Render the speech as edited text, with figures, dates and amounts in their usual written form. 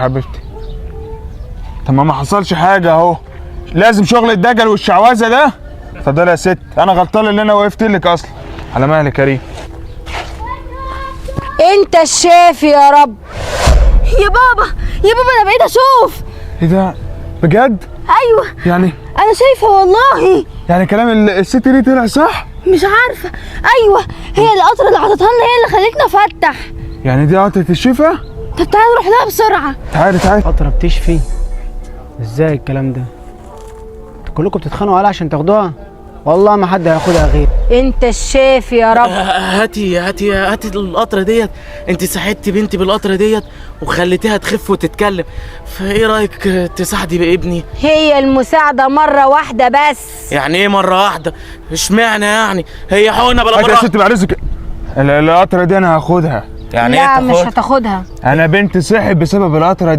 حبيبتي طب ما حصلش حاجه اهو. لازم شغل الدجل والشعوذه ده. اتفضلي يا ست، انا غلطان ان انا وقفت لك اصلا. على مهلك يا كريم. انت الشافي يا رب. يا بابا يا بابا انا بقيت اشوف. ايه ده بجد؟ ايوه يعني انا شايفه والله. يعني كلام الست دي طلع صح؟ مش عارفه. ايوه هي القطره اللي عطتها لنا هي اللي خلتنا نفتح. يعني دي قطره الشفا؟ طب تعالى نروح لها بسرعه. تعالي قطرة بتشفي؟ ازاي الكلام ده؟ انتوا كلكم بتتخانقوا عليها عشان تاخدوها؟ والله ما حد هياخدها غير انت الشافي يا رب. هاتي القطره ديت. انت ساعدتي بنتي بالقطره ديت وخليتيها تخف وتتكلم، فايه رايك تساعدي بابني؟ هي المساعده مره واحده بس. يعني ايه مره واحده؟ اشمعنى يعني؟ هي حقنه بلا يا مره؟ ست بعرسك القطره دي انا هاخدها. يعني لا ايه مش هتاخدها. انا بنتي صحت بسبب القطره دي.